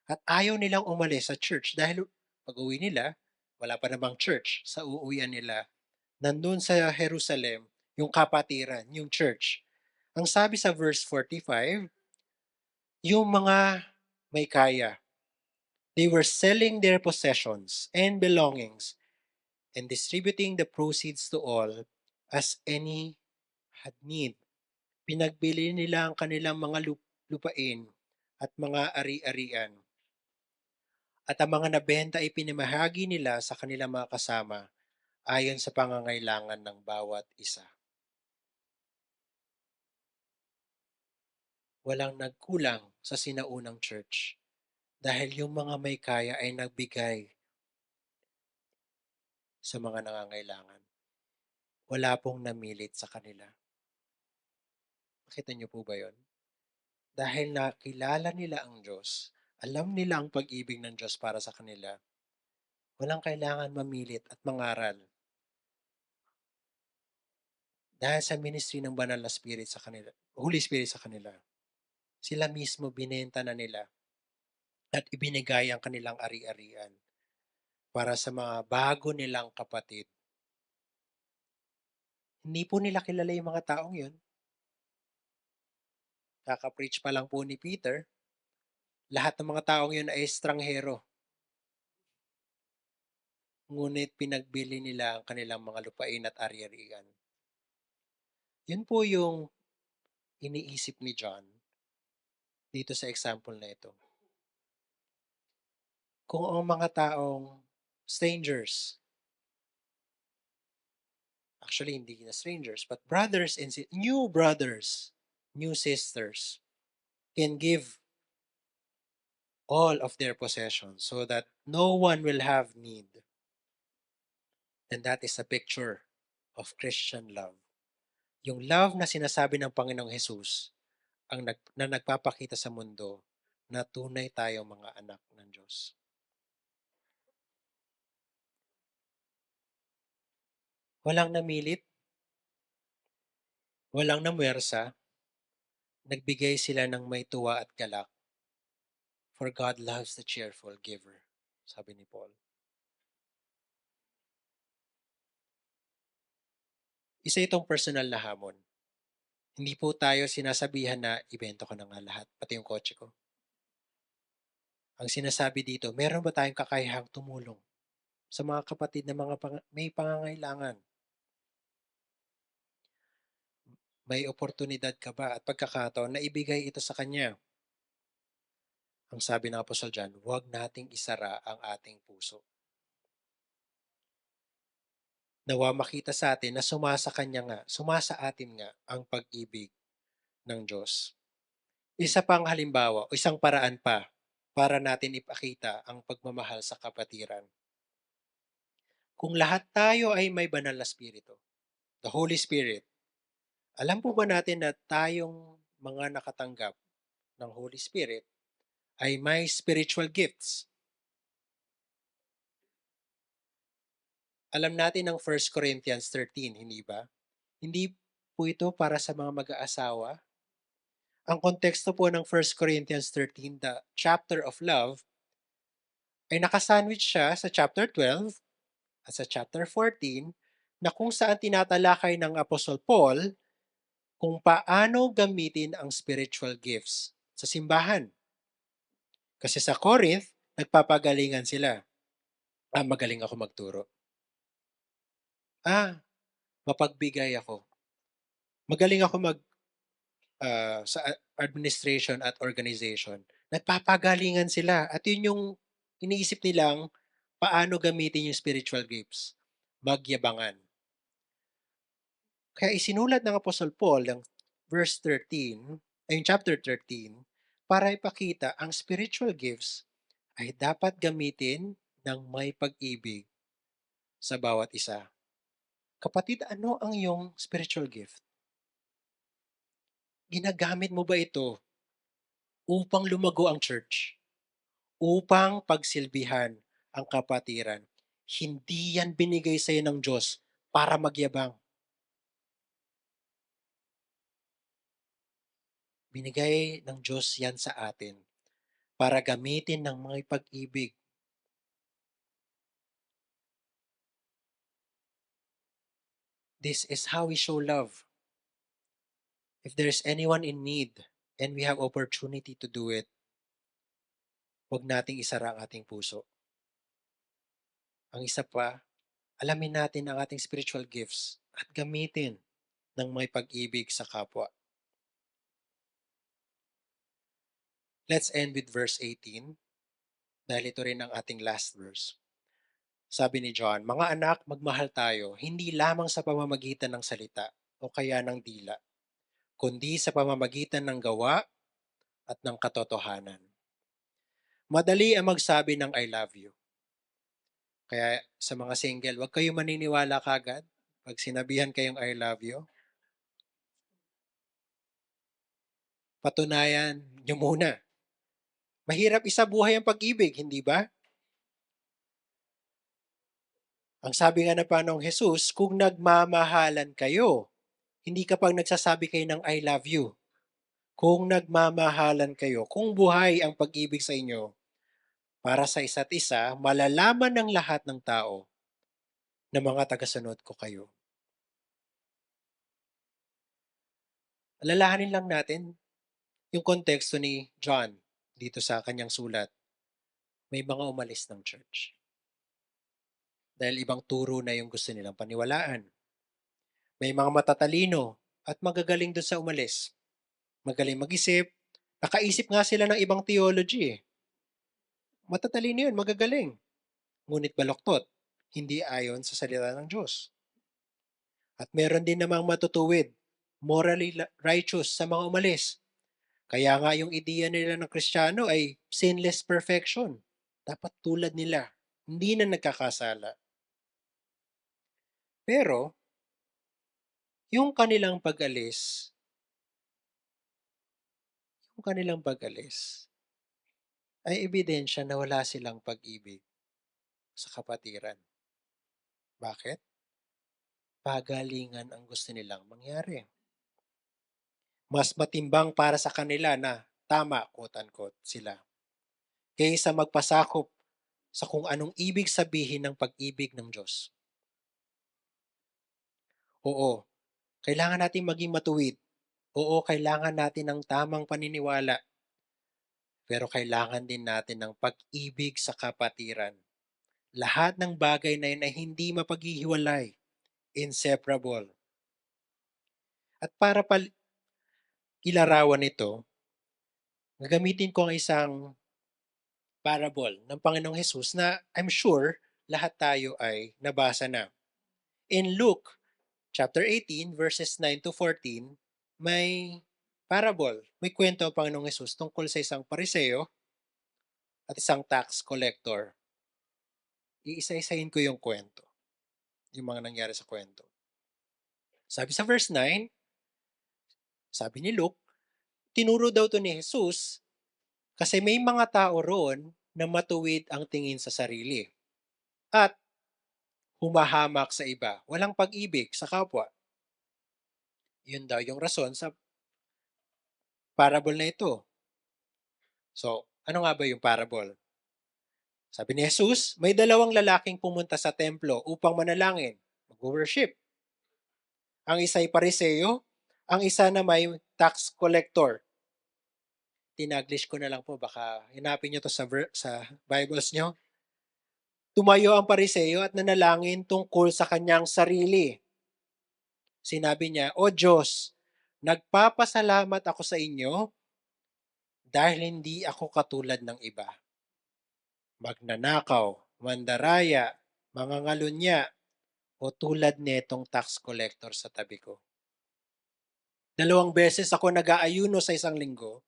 at ayaw nilang umalis sa church dahil pag-uwi nila, wala pa namang church sa uuwian nila. Nandun sa Jerusalem, yung kapatiran, yung church. Ang sabi sa verse 45, yung mga may kaya, they were selling their possessions and belongings and distributing the proceeds to all as any had need. Pinagbili nila ang kanilang mga lupain at mga ari-arian. At ang mga nabenta ay pinamahagi nila sa kanilang mga kasama ayon sa pangangailangan ng bawat isa. Walang nagkulang sa sinaunang church dahil yung mga may kaya ay nagbigay sa mga nangangailangan. Wala pong namilit sa kanila. Nakita niyo po ba yon? Dahil nakilala nila ang Diyos, alam nila ang pag-ibig ng Diyos para sa kanila, walang kailangan mamilit at mangaral. Dahil sa ministry ng Banal na Spirit sa kanila, Holy Spirit sa kanila, sila mismo binenta na nila at ibinigay ang kanilang ari-arian para sa mga bago nilang kapatid. Hindi po nila kilala yung mga taong yun. Kaka-preach pa lang po ni Peter, lahat ng mga taong yun ay estranghero. Ngunit pinagbili nila ang kanilang mga lupain at ari-arian. Yun po yung iniisip ni John dito sa example na ito. Kung ang mga taong strangers, actually hindi na strangers, but brothers and new brothers, new sisters, can give all of their possessions so that no one will have need. And that is a picture of Christian love. Yung love na sinasabi ng Panginoong Hesus na nagpapakita sa mundo na tunay tayong mga anak ng Diyos. Walang namilit, walang namuwersa, nagbigay sila ng may tuwa at galak. For God loves the cheerful giver, sabi ni Paul. Isa itong personal na hamon. Hindi po tayo sinasabihan na ibento ko na nga lahat, pati yung kotse ko. Ang sinasabi dito, meron ba tayong kakayahang tumulong sa mga kapatid na may pangangailangan? May oportunidad ka ba at pagkakataon na ibigay ito sa Kanya? Ang sabi ng Apostol John, huwag nating isara ang ating puso. Nawa makita sa atin na sumasa atin nga ang pag-ibig ng Diyos. Isa pang halimbawa o isang paraan pa para natin ipakita ang pagmamahal sa kapatiran. Kung lahat tayo ay may banal na spirito, the Holy Spirit, Alam po ba natin na tayong mga nakatanggap ng Holy Spirit ay may spiritual gifts? Alam natin ang 1 Corinthians 13, hindi ba? Hindi po ito para sa mga mag-aasawa. Ang konteksto po ng 1 Corinthians 13, the chapter of love, ay nakasandwich siya sa chapter 12 at sa chapter 14 na kung saan tinatalakay ng Apostle Paul kung paano gamitin ang spiritual gifts sa simbahan. Kasi sa Corinth, nagpapagalingan sila. Magaling ako magturo. Mapagbigay ako. Magaling ako sa administration at organization. Nagpapagalingan sila at yun yung iniisip nilang paano gamitin yung spiritual gifts. Magyabangan. Kaya isinulat ng Apostle Paul ang verse 13, ay yung chapter 13, para ipakita ang spiritual gifts ay dapat gamitin ng may pag-ibig sa bawat isa. Kapatid, ano ang iyong spiritual gift? Ginagamit mo ba ito upang lumago ang church? Upang pagsilbihan ang kapatiran? Hindi yan binigay sa iyo ng Diyos para magyabang. Binigay ng Diyos yan sa atin para gamitin ng mga pag-ibig. This is how we show love. If there's anyone in need and we have opportunity to do it, huwag nating isara ang ating puso. Ang isa pa, alamin natin ang ating spiritual gifts at gamitin ng may pag-ibig sa kapwa. Let's end with verse 18 dahil ito rin ang ating last verse. Sabi ni John, "Mga anak, magmahal tayo, hindi lamang sa pamamagitan ng salita o kaya ng dila, kundi sa pamamagitan ng gawa at ng katotohanan." Madali ang magsabi ng I love you. Kaya sa mga single, huwag kayong maniniwala kagad pag sinabihan kayong I love you. Patunayan nyo muna. Mahirap isabuhay ang pag-ibig, hindi ba? Ang sabi nga ng Panginoong Jesus, kung nagmamahalan kayo, hindi kapag nagsasabi kayo ng I love you. Kung nagmamahalan kayo, kung buhay ang pag-ibig sa inyo, para sa isa't isa, malalaman ng lahat ng tao na mga tagasunod ko kayo. Alalahanin lang natin yung konteksto ni John dito sa kanyang sulat. May mga umalis ng church. Dahil ibang turo na yung gusto nilang paniwalaan. May mga matatalino at magagaling doon sa umalis. Magaling mag-isip. Nakaisip nga sila ng ibang theology eh. Matatalino yun, magagaling. Ngunit baloktot, hindi ayon sa salita ng Diyos. At meron din namang matutuwid, morally righteous sa mga umalis. Kaya nga yung ideya nila ng Kristiyano ay sinless perfection. Dapat tulad nila, hindi na nagkakasala. Pero, yung kanilang pag-alis, ay ebidensya na wala silang pag-ibig sa kapatiran. Bakit? Pagalingan ang gusto nilang mangyari. Mas matimbang para sa kanila na tama, quote-unquote, sila. Kaysa magpasakop sa kung anong ibig sabihin ng pag-ibig ng Diyos. Oo, kailangan natin maging matuwid. Oo, kailangan natin ng tamang paniniwala. Pero kailangan din natin ng pag-ibig sa kapatiran. Lahat ng bagay na yun ay hindi mapaghihiwalay. Inseparable. At para ilarawan ito, gagamitin ko ang isang parable ng Panginoong Jesus na I'm sure lahat tayo ay nabasa na. In Luke chapter 18 verses 9 to 14, may parable, may kwento ang Panginoong Jesus tungkol sa isang pariseo at isang tax collector. Iisa-isahin ko yung kwento, yung mga nangyari sa kwento. Sabi sa verse 9, Sabi ni Luke, tinuro daw to ni Jesus kasi may mga tao roon na matuwid ang tingin sa sarili at humahamak sa iba, walang pag-ibig sa kapwa. Yun daw yung rason sa parable na ito. So, ano nga ba yung parable? Sabi ni Jesus, may dalawang lalaking pumunta sa templo upang manalangin, mag-worship. Ang isa ay pariseo, ang isa na may tax collector. Tinaglish ko na lang po, baka hinapin nyo to sa Bibles nyo. Tumayo ang pariseo at nanalangin tungkol sa kanyang sarili. Sinabi niya, O Diyos, nagpapasalamat ako sa inyo dahil hindi ako katulad ng iba. Magnanakaw, mandaraya, mangangalunya, o tulad netong tax collector sa tabi ko. 2 beses ako nag-aayuno sa isang linggo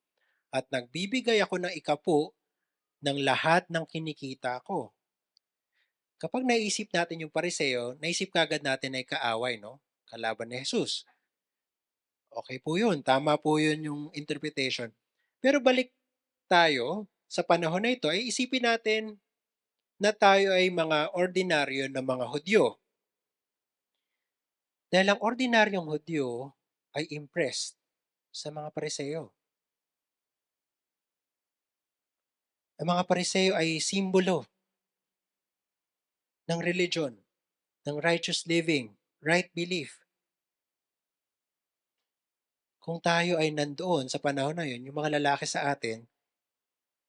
at nagbibigay ako ng ikapu ng lahat ng kinikita ko. Kapag naisip natin yung pariseo, naisip kagad natin ay kaaway, no? Kalaban ni Jesus. Okay po yun. Tama po yun yung interpretation. Pero balik tayo sa panahon na ito, ay isipin natin na tayo ay mga ordinaryo na mga Hudyo. Dahil ang ordinaryong Hudyo ay impressed sa mga pariseo. Ang mga pariseo ay simbolo ng religion, ng righteous living, right belief. Kung tayo ay nandoon sa panahon na yun, yung mga lalaki sa atin,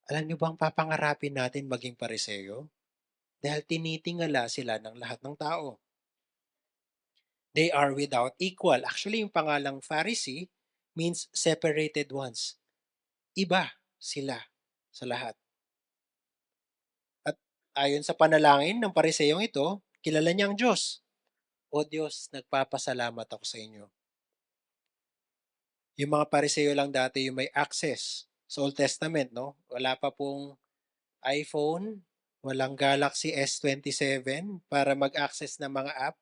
alam niyo bang papangarapin natin maging pariseo? Dahil tinitingala sila ng lahat ng tao. They are without equal. Actually, yung pangalang Pharisee means separated ones. Iba sila sa lahat. At ayon sa panalangin ng pariseyong ito, kilala niya ang Diyos. O Diyos, nagpapasalamat ako sa inyo. Yung mga pariseo lang dati yung may access sa Old Testament, no? Wala pa pong iPhone, walang Galaxy S27 para mag-access ng mga app.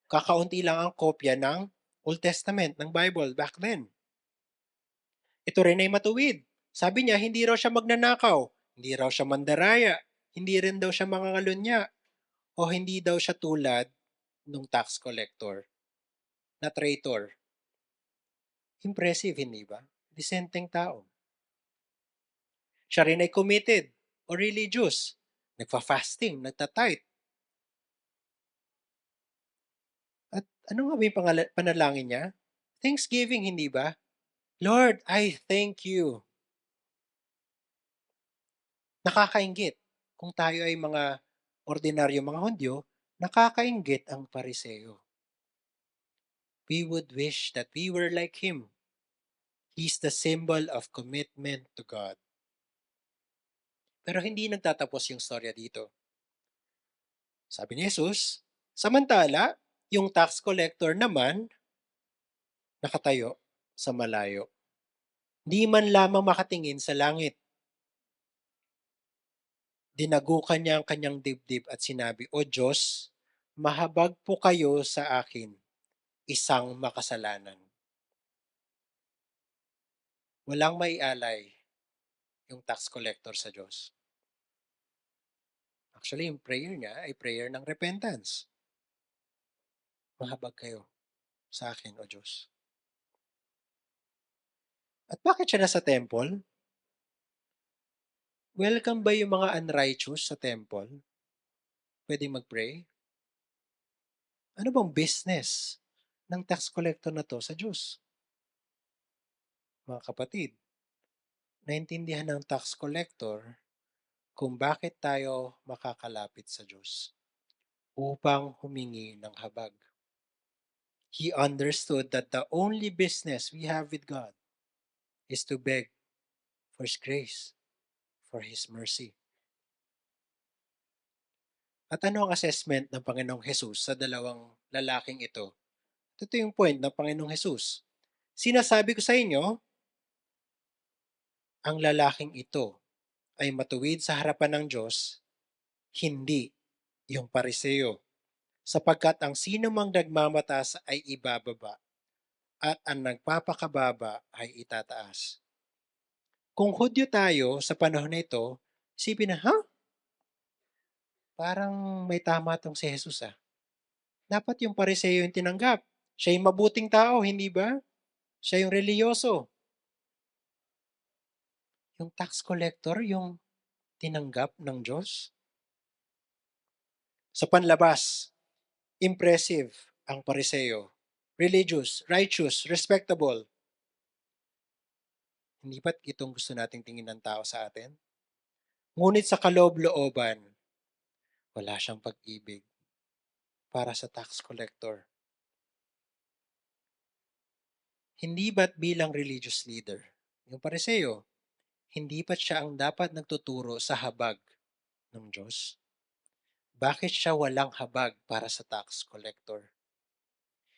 Kakaunti lang ang kopya ng Old Testament, ng Bible back then. Ito rin ay matuwid. Sabi niya, hindi raw siya magnanakaw, hindi raw siya mandaraya, hindi rin daw siya mangangalunya, o hindi daw siya tulad ng tax collector na traitor. Impressive, hindi ba? Disenteng tao. Siya rin ay committed o religious. Nagfa-fasting, nagta-tithe. At ano nga ba yung panalangin niya? Thanksgiving, hindi ba? Lord, I thank you. Nakakainggit. Kung tayo ay mga ordinaryo mga Hudyo, nakakainggit ang pariseo. We would wish that we were like him. He's the symbol of commitment to God. Pero hindi nagtatapos yung storya dito. Sabi ni Jesus, samantala, yung tax collector naman nakatayo sa malayo. Di man lamang makatingin sa langit. Dinagukan niya ang kanyang dibdib at sinabi, O Diyos, mahabag po kayo sa akin, isang makasalanan. Walang maialay yung tax collector sa Diyos. Actually, yung prayer niya ay prayer ng repentance. Mahabag kayo sa akin, O Diyos. At bakit siya nasa temple? Welcome ba yung mga unrighteous sa temple? Pwede mag-pray? Ano bang business ng tax collector na to sa Diyos? Mga kapatid, naintindihan ng tax collector kung bakit tayo makakalapit sa Diyos upang humingi ng habag. He understood that the only business we have with God is to beg for His grace, for His mercy. At ano ang assessment ng Panginoong Hesus sa dalawang lalaking ito? Ito yung point ng Panginoong Hesus. Sinasabi ko sa inyo, ang lalaking ito ay matuwid sa harapan ng Diyos, hindi yung pariseo. Sapagkat ang sino mang nagmamataas ay ibababa at ang nagpapakababa ay itataas. Kung Hudyo tayo sa panahon na ito, isipin na, ha? Parang may tama tong si Jesus ah. Dapat yung Pariseo yung tinanggap. Siya yung mabuting tao, hindi ba? Siya yung reliyoso. Yung tax collector, yung tinanggap ng Diyos. Sa panlabas, impressive ang Pariseo. Religious, righteous, respectable. Hindi ba't itong gusto nating tingin ng tao sa atin? Ngunit sa kaloob-looban, wala siyang pag-ibig para sa tax collector. Hindi ba't bilang religious leader, yung Pariseo, hindi ba't siya ang dapat nagtuturo sa habag ng Diyos? Bakit siya walang habag para sa tax collector?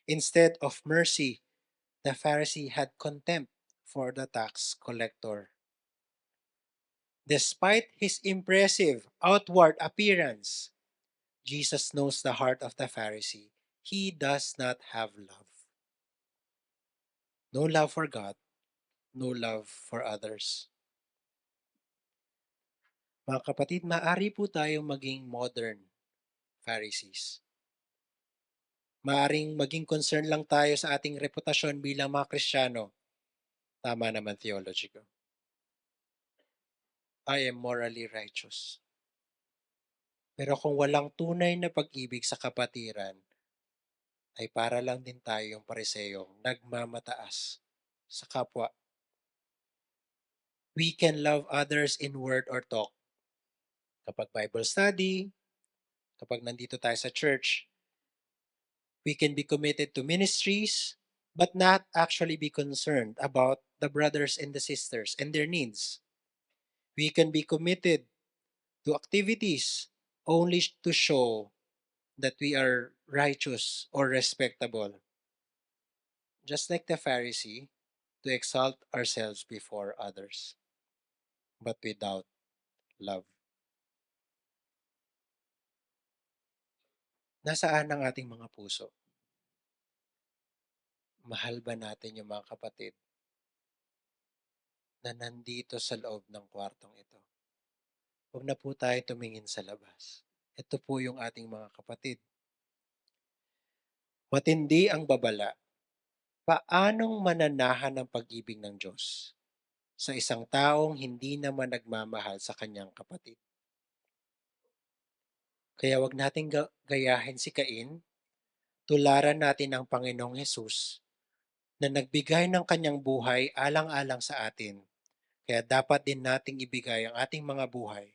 Instead of mercy, the Pharisee had contempt for the tax collector. Despite his impressive outward appearance, Jesus knows the heart of the Pharisee. He does not have love. No love for God, no love for others. Mga kapatid, maaari po tayong maging modern Pharisees. Maaring maging concern lang tayo sa ating reputasyon bilang mga Kristiyano. Tama naman theology ko. I am morally righteous. Pero kung walang tunay na pag-ibig sa kapatiran, ay para lang din tayo yung pariseyong nagmamataas sa kapwa. We can love others in word or talk. Kapag Bible study, kapag nandito tayo sa church, we can be committed to ministries, but not actually be concerned about the brothers and the sisters and their needs. We can be committed to activities only to show that we are righteous or respectable. Just like the Pharisee, to exalt ourselves before others, but without love. Nasaan ang ating mga puso? Mahal ba natin yung mga kapatid na nandito sa loob ng kwartong ito? Huwag na po tayo tumingin sa labas. Ito po yung ating mga kapatid. Matindi ang babala. Paanong mananahan ng pag-ibig ng Diyos sa isang taong hindi naman nagmamahal sa kanyang kapatid? Kaya wag nating gayahin si Cain, tularan natin ang Panginoong Hesus na nagbigay ng kanyang buhay alang-alang sa atin. Kaya dapat din nating ibigay ang ating mga buhay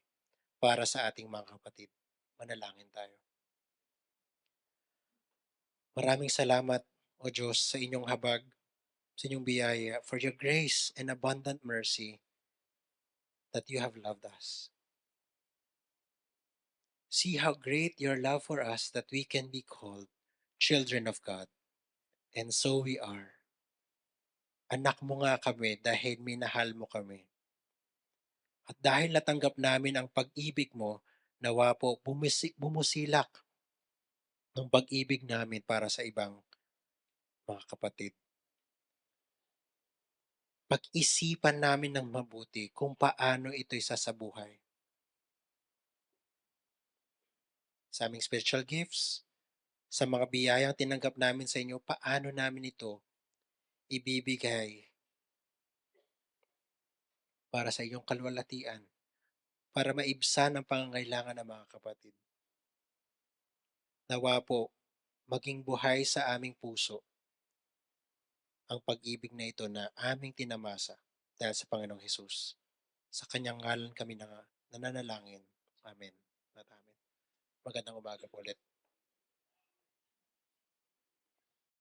para sa ating mga kapatid. Manalangin tayo. Maraming salamat, O Diyos, sa inyong habag, sa inyong biyaya, for your grace and abundant mercy that you have loved us. See how great your love for us that we can be called children of God. And so we are. Anak mo nga kami dahil minahal mo kami. At dahil natanggap namin ang pag-ibig mo, nawa po bumusilak ng pag-ibig namin para sa ibang mga kapatid. Pag-isipan namin ng mabuti kung paano ito'y sasabuhay. Sa aming spiritual gifts, sa mga biyayang tinanggap namin sa inyo, paano namin ito ibibigay para sa iyong kalwalatian, para maibsan ang pangangailangan ng mga kapatid. Nawa po, maging buhay sa aming puso ang pag-ibig na ito na aming tinamasa dahil sa Panginoong Hesus. Sa kanyang ngalan kami nananalangin. Amen. At amen. Magandang umaga po ulit.